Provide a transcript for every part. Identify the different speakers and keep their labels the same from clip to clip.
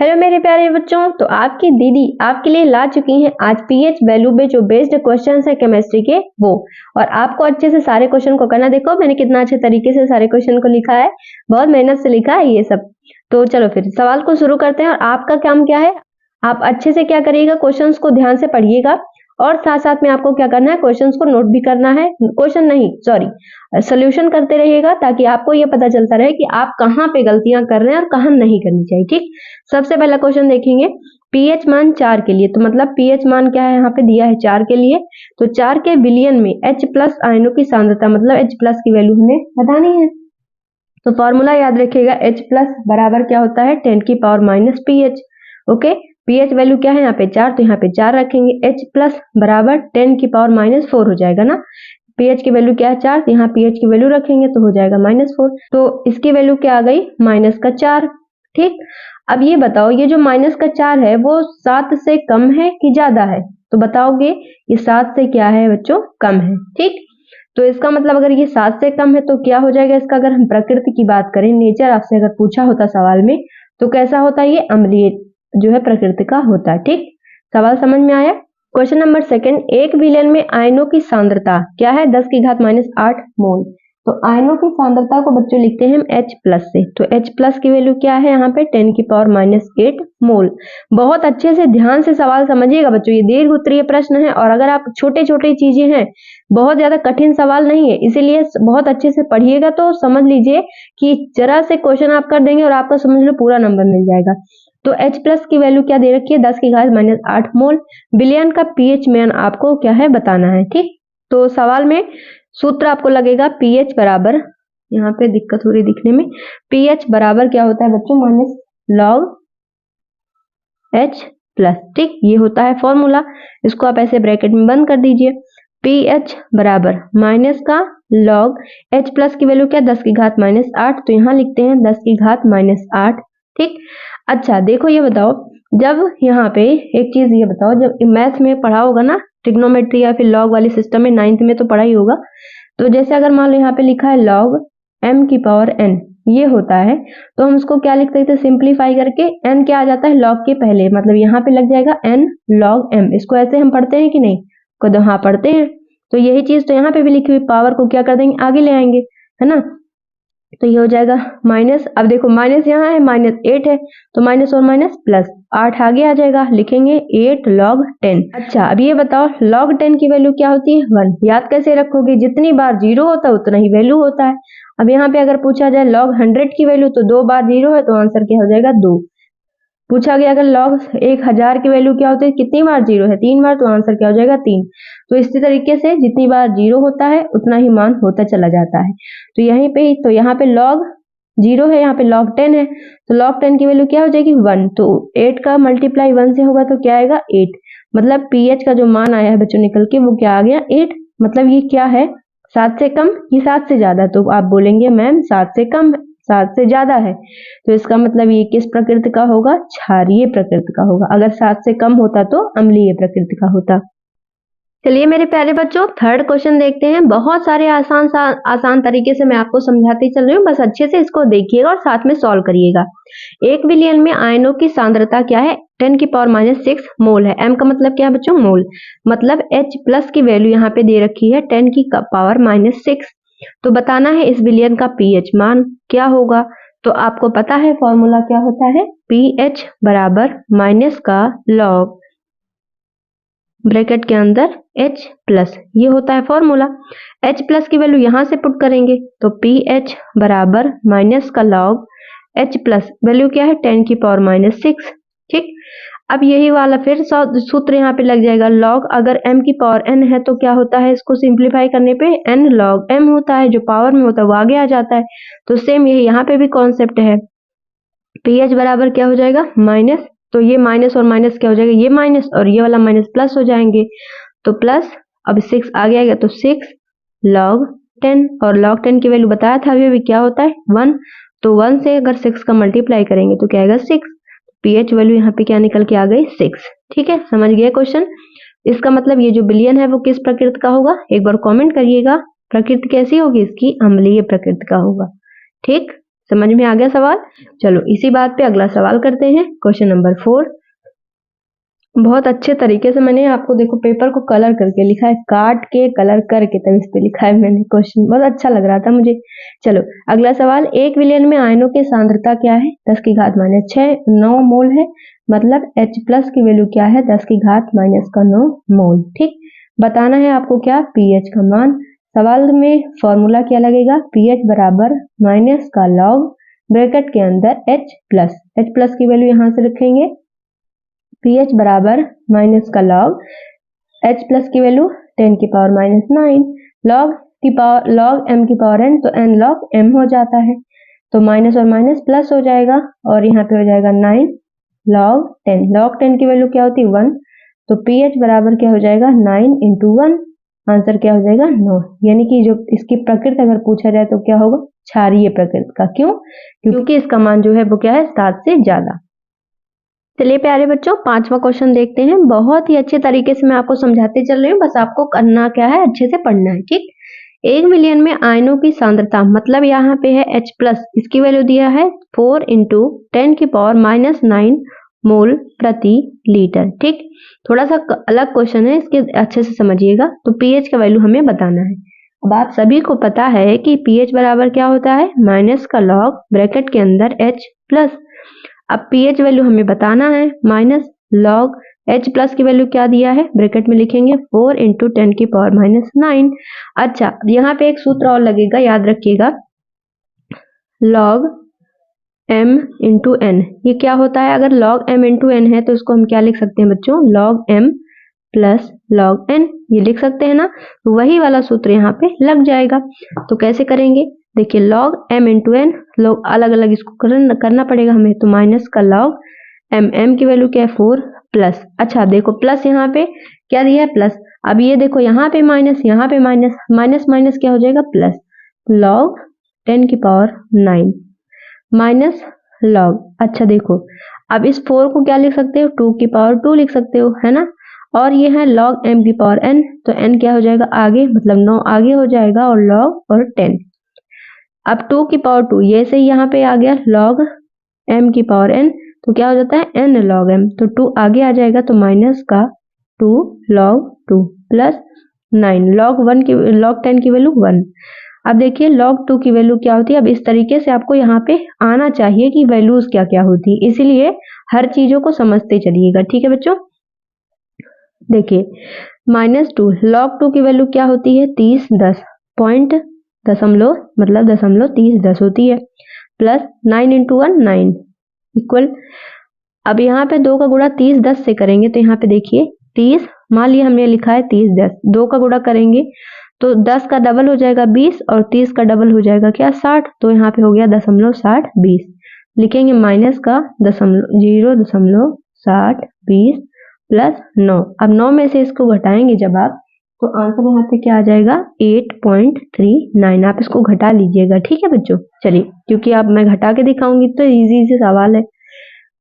Speaker 1: Hello मेरे प्यारे बच्चों, तो आपकी दीदी आपके लिए ला चुकी हैं आज पीएच वैल्यू बेस्ड क्वेश्चंस है केमिस्ट्री के वो। और आपको अच्छे से सारे क्वेश्चन को करना। देखो मैंने कितना अच्छे तरीके से सारे क्वेश्चन को लिखा है, बहुत मेहनत से लिखा है ये सब। तो चलो फिर सवाल को शुरू करते हैं। और आपका काम क्या है, आप अच्छे से क्या करिएगा, क्वेश्चंस को ध्यान से पढ़िएगा और साथ साथ में आपको क्या करना है, क्वेश्चंस को नोट भी करना है। क्वेश्चन नहीं सॉरी सोल्यूशन करते रहिएगा, ताकि आपको ये पता चलता रहे कि आप कहाँ पे गलतियां कर रहे हैं और कहाँ नहीं करनी चाहिए। ठीक, सबसे पहला क्वेश्चन देखेंगे पीएच मान 4 के लिए। तो मतलब पीएच मान क्या है, यहाँ पे दिया है 4 के लिए। तो 4 के विलियन में H प्लस आयनों की सांद्रता, मतलब H प्लस की वैल्यू हमें बतानी है। तो फॉर्मूला याद रखिएगा, H प्लस बराबर क्या होता है 10 की power minus pH. Okay, pH value क्या है यहाँ पे 4, तो यहाँ पे 4 रखेंगे। H प्लस बराबर 10 की पावर माइनस 4 हो जाएगा ना। पीएच की वैल्यू क्या है 4, तो यहाँ पीएच की वैल्यू रखेंगे तो हो जाएगा -4। तो इसकी वैल्यू क्या आ गई -4। ठीक, अब ये बताओ ये जो -4 है वो 7 से कम है कि ज्यादा है। तो बताओगे ये 7 से क्या है बच्चों, कम है। ठीक, तो इसका मतलब अगर ये 7 से कम है तो क्या हो जाएगा इसका, अगर हम प्रकृति की बात करें, नेचर आपसे अगर पूछा होता सवाल में, तो कैसा होता है, ये अम्लीय जो है प्रकृति का होता है। ठीक, सवाल समझ में आया। क्वेश्चन नंबर सेकंड, 1 विलयन में आयनों की सांद्रता क्या है 10 की घात -8 मोल। तो आयनों की सांद्रता को बच्चों लिखते हैं हम H प्लस से। तो H प्लस की वैल्यू क्या है यहाँ पे 10 की पावर -8 मोल। बहुत अच्छे से ध्यान से सवाल समझिएगा बच्चों, ये दीर्घ उत्तरीय प्रश्न है और अगर आप छोटे छोटे चीजें हैं, बहुत ज्यादा कठिन सवाल नहीं है, इसीलिए बहुत अच्छे से पढ़िएगा। तो समझ लीजिए कि जरा से क्वेश्चन आप कर देंगे और आपका समझ लो पूरा नंबर मिल जाएगा। तो H प्लस की वैल्यू क्या दे रखी है 10 की घात -8 मोल। विलयन का पीएच मान आपको क्या है बताना है। ठीक, तो सवाल में सूत्र आपको लगेगा पीएच बराबर, यहाँ पे दिक्कत हो रही दिखने में, पीएच बराबर क्या होता है बच्चों माइनस लॉग H प्लस। ठीक, ये होता है फॉर्मूला, इसको आप ऐसे ब्रैकेट में बंद कर दीजिए। पीएच बराबर माइनस का लॉग H प्लस की वैल्यू क्या 10 की घात -8, तो यहाँ लिखते हैं 10 की घात -8। ठीक, अच्छा देखो ये बताओ, जब यहाँ पे एक चीज ये बताओ, जब मैथ में पढ़ा होगा ना ट्रिग्नोमेट्री या फिर लॉग वाले सिस्टम में 9th में तो पढ़ा ही होगा। तो जैसे अगर मान लो यहाँ पे लिखा है लॉग m की पावर n, ये होता है, तो हम उसको क्या लिख सकते हैं सिंप्लीफाई करके, n क्या आ जाता है लॉग के पहले, मतलब यहाँ पे लग जाएगा n log m। इसको ऐसे हम पढ़ते हैं कि नहीं, कदम हाँ पढ़ते हैं। तो यही चीज तो यहाँ पे भी लिखी हुई, पावर को क्या कर देंगे आगे ले आएंगे, है ना। तो ये हो जाएगा माइनस, अब देखो माइनस यहाँ है -8 है, तो माइनस और माइनस प्लस 8 आगे आ जाएगा, लिखेंगे 8 log 10। अच्छा अब ये बताओ log 10 की वैल्यू क्या होती है 1। याद कैसे रखोगे, जितनी बार 0 होता है उतना ही वैल्यू होता है। अब यहाँ पे अगर पूछा जाए log 100 की वैल्यू, तो 2 बार 0 है तो आंसर क्या हो जाएगा 2। पूछा गया अगर log 1000 की वैल्यू क्या होती है, कितनी बार 0 है 3 बार, तो आंसर क्या हो जाएगा 3। तो इसी तरीके से जितनी बार 0 होता है उतना ही मान होता चला जाता है। तो यहीं पे, तो यहाँ पे log 0 है, यहाँ पे log 10 है, तो log 10 की वैल्यू क्या हो जाएगी 1। तो 8 का मल्टीप्लाई 1 से होगा तो क्या आएगा 8। मतलब पीएच का जो मान आया है बच्चों निकल के, वो क्या आ गया 8। मतलब ये क्या है 7 से कम कि 7 से ज्यादा। तो आप बोलेंगे मैम 7 से कम 7 से ज्यादा है, तो इसका मतलब ये किस प्रकृति का होगा, क्षारीय प्रकृति का होगा। अगर 7 से कम होता तो अम्लीय प्रकृति का होता। चलिए मेरे प्यारे बच्चों थर्ड क्वेश्चन देखते हैं। बहुत सारे आसान तरीके से मैं आपको समझाती चल रही हूँ, बस अच्छे से इसको देखिएगा और साथ में सॉल्व करिएगा। 1 विलयन में आयनों की सांद्रता क्या है 10 की पावर -6 मोल है। m का मतलब क्या है बच्चों मोल, मतलब H प्लस की वैल्यू यहाँ पे दे रखी है 10 की पावर -6। तो बताना है इस विलयन का पीएच मान क्या होगा। तो आपको पता है फॉर्मूला क्या होता है, पीएच बराबर माइनस का लॉग ब्रैकेट के अंदर H प्लस, ये होता है फॉर्मूला। H प्लस की वैल्यू यहां से पुट करेंगे तो पीएच बराबर माइनस का लॉग H प्लस वैल्यू क्या है 10 की पावर -6। ठीक, अब यही वाला फिर सूत्र यहाँ पे लग जाएगा, लॉग अगर m की पावर n है तो क्या होता है, इसको सिंप्लीफाई करने पे n log m होता है, जो पावर में होता है वो आगे आ जाता है। तो सेम यही यहाँ पे भी कॉन्सेप्ट है, पीएच बराबर क्या हो जाएगा माइनस, तो ये माइनस और माइनस क्या हो जाएगा, ये माइनस और ये वाला माइनस प्लस हो जाएंगे, तो प्लस अब 6 आगे आएगा तो 6 log 10, और log 10 की वैल्यू बताया था अभी क्या होता है 1। तो 1 से अगर 6 का मल्टीप्लाई करेंगे तो क्या आएगा 6। पीएच वैल्यू यहाँ पे क्या निकल के आ गई 6। ठीक है, समझ गए क्वेश्चन। इसका मतलब ये जो विलयन है वो किस प्रकृति का होगा, एक बार कमेंट करिएगा, प्रकृति कैसी होगी इसकी, अम्लीय प्रकृति का होगा। ठीक, समझ में आ गया सवाल। चलो इसी बात पे अगला सवाल करते हैं, क्वेश्चन नंबर 4। बहुत अच्छे तरीके से मैंने आपको देखो पेपर को कलर करके लिखा है, काट के कलर करके तब इस पे लिखा है मैंने क्वेश्चन, बहुत अच्छा लग रहा था मुझे। चलो अगला सवाल, 1 विलियन में आयनों की सांद्रता क्या है? 10⁻⁻6 9 मोल है, मतलब H प्लस की वैल्यू क्या है? 10⁻⁻9 मोल। ठीक, बताना है आपको क्या? पीएच का मान। सवाल में फॉर्मूला क्या लगेगा? पीएच बराबर माइनस का लॉग ब्रैकेट के अंदर H प्लस की वैल्यू यहाँ से रखेंगे, pH बराबर माइनस का लॉग H प्लस की वैल्यू 10⁻⁻9 लॉग m की पावर n, तो n log m हो जाता है, तो माइनस और माइनस प्लस हो जाएगा और यहाँ पे हो जाएगा 9 log 10 की वैल्यू क्या होती है? 1, तो pH बराबर क्या हो जाएगा? 9 × 1, आंसर क्या हो जाएगा? 9। यानी कि जो इसकी प्रकृति अगर पूछा जाए तो क्या होगा? क्षारीय प्रकृति का। क्यों? क्योंकि इसका मान जो है वो क्या है? 7 से ज्यादा। चलिए प्यारे बच्चों 5वां क्वेश्चन देखते हैं। बहुत ही अच्छे तरीके से मैं आपको समझाते चल रही हूँ, बस आपको करना क्या है? अच्छे से पढ़ना है। ठीक, 1 मिलियन में आयनों की सांद्रता, मतलब यहाँ पे है H प्लस, इसकी वैल्यू दिया है 4 × 10⁻⁻9 मोल प्रति लीटर। ठीक, थोड़ा सा अलग क्वेश्चन है, इसके अच्छे से समझिएगा। तो पीएच का वैल्यू हमें बताना है। अब आप सभी को पता है कि पीएच बराबर क्या होता है? माइनस का लॉग ब्रैकेट के अंदर H प्लस। अब pH वैल्यू हमें बताना है, माइनस लॉग H प्लस की वैल्यू क्या दिया है? ब्रैकेट में लिखेंगे 4 × 10⁻⁹। अच्छा, यहाँ पे एक सूत्र और लगेगा, याद रखिएगा, log m × n। ये क्या होता है? अगर log m × n है तो इसको हम क्या लिख सकते हैं बच्चों? log m plus log n, ये लिख सकते हैं ना। वही वाला सूत्र यहाँ पे लग जाएगा। तो कैसे करेंगे? देखिए log m × n, लोग अलग अलग इसको करना पड़ेगा हमें, तो माइनस का log m की वैल्यू क्या है? 4 प्लस। अच्छा देखो प्लस यहाँ पे क्या दिया है? प्लस। अब ये देखो यहाँ पे माइनस, यहाँ पे माइनस, माइनस माइनस क्या हो जाएगा? प्लस। log 10⁻9 minus log. अच्छा देखो अब इस 4 को क्या लिख सकते हो? 2⁻2 लिख सकते हो, है ना। और ये है log m की पावर n, तो n क्या हो जाएगा? आगे, मतलब 9 आगे हो जाएगा, और log और 10। अब 2⁻2 ये से यहाँ पे आ गया log m की पावर n, तो क्या हो जाता है? n log m, तो 2 आगे आ जाएगा, तो माइनस का 2 log 2 प्लस 9 log 10 की वैल्यू 1। अब देखिए log 2 की वैल्यू क्या होती है? अब इस तरीके से आपको यहाँ पे आना चाहिए कि वैल्यूज क्या क्या होती है, इसीलिए हर चीजों को समझते चलिएगा। ठीक है बच्चों, देखिए -2 log 2 की वैल्यू क्या होती है? 30 10 पॉइंट दशमलव, मतलब दशमलव 30 10 होती है, प्लस 9 × 1 9 इक्वल। अब यहाँ पे 2 का गुणा 30 10 से करेंगे, तो यहाँ पे देखिए 30, मान लिया हमने लिखा है 30 10, 2 का गुणा करेंगे तो 10 का डबल हो जाएगा 20, और 30 का डबल हो जाएगा क्या? 60, तो यहाँ पे हो गया 0.60 20। लिखेंगे माइनस का 0.60 20 प्लस 9। अब 9 में से इसको घटाएंगे जब आप, तो आंसर यहाँ पे क्या आ जाएगा? 8.39। आप इसको घटा लीजिएगा। ठीक है बच्चों, चलिए, क्योंकि अब मैं घटा के दिखाऊंगी तो इजी से सवाल है,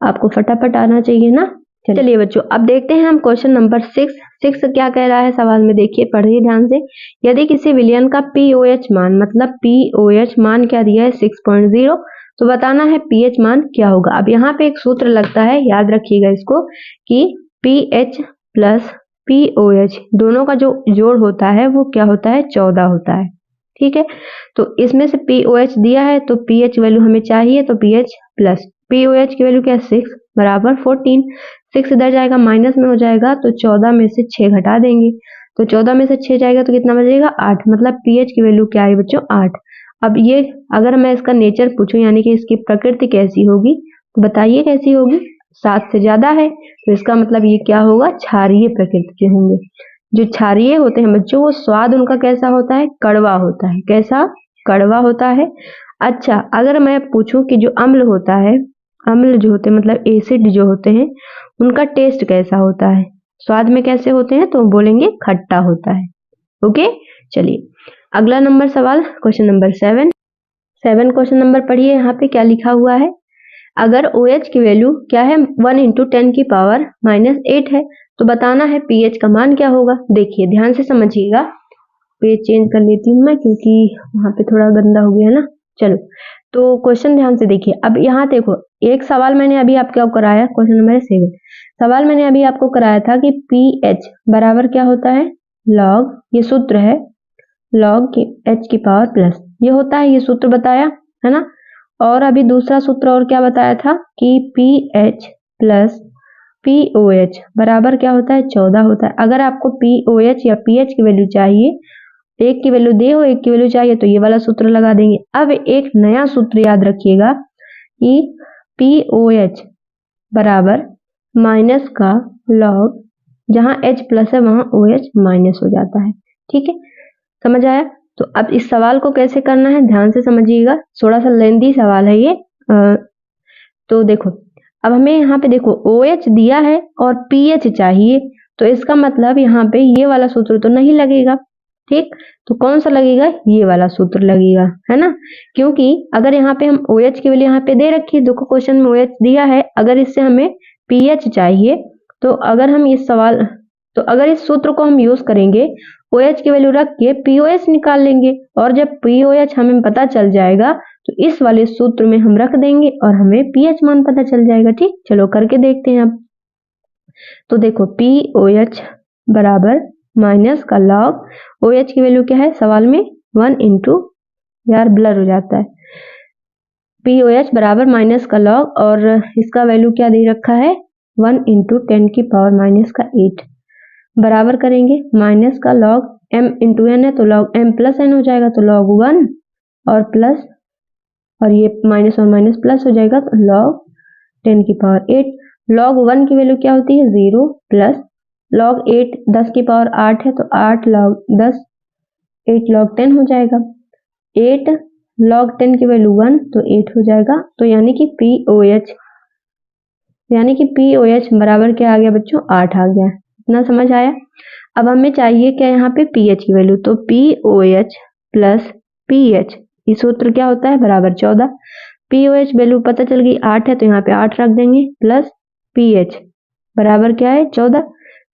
Speaker 1: आपको फटाफट आना चाहिए ना। चलिए बच्चों अब देखते हैं हम क्वेश्चन नंबर 6 क्या कह रहा है सवाल में, देखिए पढ़िए ध्यान से। यदि किसी विलयन का पीओएच मान, मतलब पीओएच मान क्या दिया है? 6.0, तो बताना है पीएच मान क्या होगा। अब यहाँ पे एक सूत्र लगता है, याद रखिएगा इसको, कि पीएच प्लस पीओएच दोनों का जो जोड़ होता है वो क्या होता है? 14 होता है। ठीक है, तो इसमें से पीओएच दिया है तो पीएच वैल्यू हमें चाहिए, तो पीएच प्लस पीओएच की वैल्यू क्या है? 6 बराबर 14। 6 इधर जाएगा माइनस में हो जाएगा, तो 14 में से 6 घटा देंगे, तो 14 में से 6 जाएगा तो कितना बचेगा? 8, मतलब पीएच की वैल्यू क्या है बच्चों? 8। अब ये अगर मैं इसका नेचर पूछूं, यानी कि इसकी प्रकृति कैसी होगी, तो बताइए कैसी होगी? 7 से ज्यादा है, तो इसका मतलब ये क्या होगा? क्षारीय प्रकृति के होंगे। जो क्षारीय होते हैं बच्चों, वो स्वाद उनका कैसा होता है? कड़वा होता है। कैसा? कड़वा होता है। अच्छा अगर मैं पूछूं कि जो अम्ल होता है, अम्ल जो होते हैं मतलब एसिड जो होते हैं, उनका टेस्ट कैसा होता है? स्वाद में कैसे होते हैं? तो बोलेंगे खट्टा होता है। ओके, चलिए अगला नंबर सवाल, क्वेश्चन नंबर 7 क्वेश्चन नंबर पढ़िए, यहाँ पे क्या लिखा हुआ है? अगर OH की वैल्यू क्या है? 1 × 10⁻⁻8 है, तो बताना है pH का मान क्या होगा। देखिए ध्यान से समझिएगा, पेज चेंज कर लेती हूँ मैं क्योंकि वहां पे थोड़ा गंदा हो गया ना। चलो, तो क्वेश्चन ध्यान से देखिए। अब यहाँ देखो, एक सवाल मैंने अभी आपको कराया, क्वेश्चन नंबर 7 सवाल मैंने अभी आपको कराया था कि पीएच बराबर क्या होता है, लॉग, ये सूत्र है, लॉग की एच की पावर प्लस, ये होता है, ये सूत्र बताया है ना। और अभी दूसरा सूत्र और क्या बताया था कि पीएच प्लस पीओएच बराबर क्या होता है, 14 होता है। अगर आपको पीओएच या पीएच की वैल्यू चाहिए, एक की वैल्यू दे हो, एक की वैल्यू चाहिए, तो ये वाला सूत्र लगा देंगे। अब एक नया सूत्र याद रखिएगा कि पीओएच बराबर माइनस का लॉग, जहां एच प्लस है वहां ओ एच माइनस हो जाता है। ठीक है, समझ आया। तो अब इस सवाल को कैसे करना है ध्यान से समझिएगा, थोड़ा सा लेंदी सवाल है ये। तो देखो, अब हमें यहाँ पे देखो ओ एच दिया है और पी एच चाहिए, तो इसका मतलब यहाँ पे ये वाला सूत्र तो नहीं लगेगा। ठीक, तो कौन सा लगेगा, ये वाला सूत्र लगेगा, है ना। क्योंकि अगर यहाँ पे हम OH की वैल्यू यहाँ पे दे रखी है, देखो क्वेश्चन में OH दिया है, अगर इससे हमें pH चाहिए, तो अगर हम इस सूत्र को हम यूज करेंगे, OH की वैल्यू रख के POH निकाल लेंगे, और जब POH हमें पता चल जाएगा तो इस वाले सूत्र में हम रख देंगे और हमें pH मान पता चल जाएगा। ठीक, चलो करके देखते हैं अब। तो देखो POH बराबर माइनस का लॉग, OH की वैल्यू क्या है सवाल में 1 इंटू, यार ब्लर हो जाता है, POH बराबर माइनस का लॉग, और इसका वैल्यू क्या दे रखा है 1 इंटू 10 की पावर माइनस का 8, बराबर करेंगे माइनस का लॉग m इंटू n है तो लॉग m प्लस n हो जाएगा, तो लॉग 1 और प्लस, और ये माइनस और माइनस प्लस हो जाएगा, तो लॉग 10 की पावर 8। लॉग 1 की वैल्यू क्या होती है 0, प्लस लॉग 8 10 की पावर 8 है, तो 8 लॉग 10, 8 लॉग 10 हो जाएगा, 8 लॉग 10 की वैल्यू 1, तो 8 हो जाएगा। तो यानी कि POH बराबर क्या आ गया बच्चों, 8 आ गया। इतना समझ आया। अब हमें चाहिए क्या यहाँ पे pH की वैल्यू, तो POH प्लस pH, ये सूत्र क्या होता है बराबर 14। POH वैल्यू पता चल गई 8 है, तो यहाँ पे 8 रख देंगे, प्लस pH बराबर क्या है 14,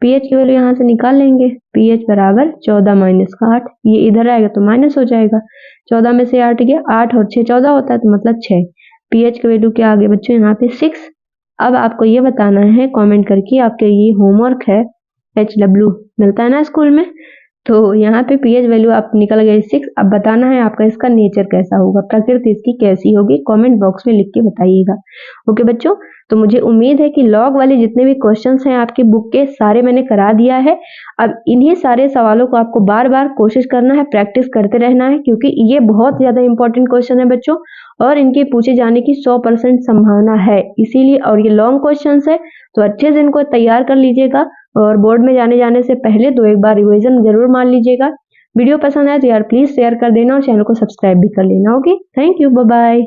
Speaker 1: pH की वैल्यू यहाँ से निकाल लेंगे, pH बराबर 14 माइनस का 8, ये इधर आएगा तो माइनस हो जाएगा, 14 में से 8 गया, 8 और 6 14 होता है, तो मतलब 6। pH की वैल्यू क्या आ गई बच्चों यहाँ पे 6। अब आपको ये बताना है कमेंट करके, आपके ये होमवर्क है, HW मिलता है ना स्कूल में, तो यहाँ पे pH वैल्यू आप निकल गए 6। अब बताना है आपका इसका नेचर कैसा होगा, प्रकृति इसकी कैसी होगी, कमेंट बॉक्स में लिख के बताइएगा। ओके बच्चों, तो मुझे उम्मीद है कि लॉग वाले जितने भी क्वेश्चंस हैं आपकी बुक के सारे मैंने करा दिया है। अब इन्हीं सारे सवालों को आपको बार बार कोशिश करना है, प्रैक्टिस करते रहना है, क्योंकि ये बहुत ज्यादा इंपॉर्टेंट क्वेश्चन है बच्चों, और इनके पूछे जाने की 100% संभावना है, इसीलिए, और ये लॉन्ग क्वेश्चंस है, तो अच्छे से इनको तैयार कर लीजिएगा, और बोर्ड में जाने से पहले 2-1 बार रिवीजन जरूर मान लीजिएगा। वीडियो पसंद आए तो यार प्लीज शेयर कर देना और चैनल को सब्सक्राइब भी कर लेना। Okay, thank you, bye bye.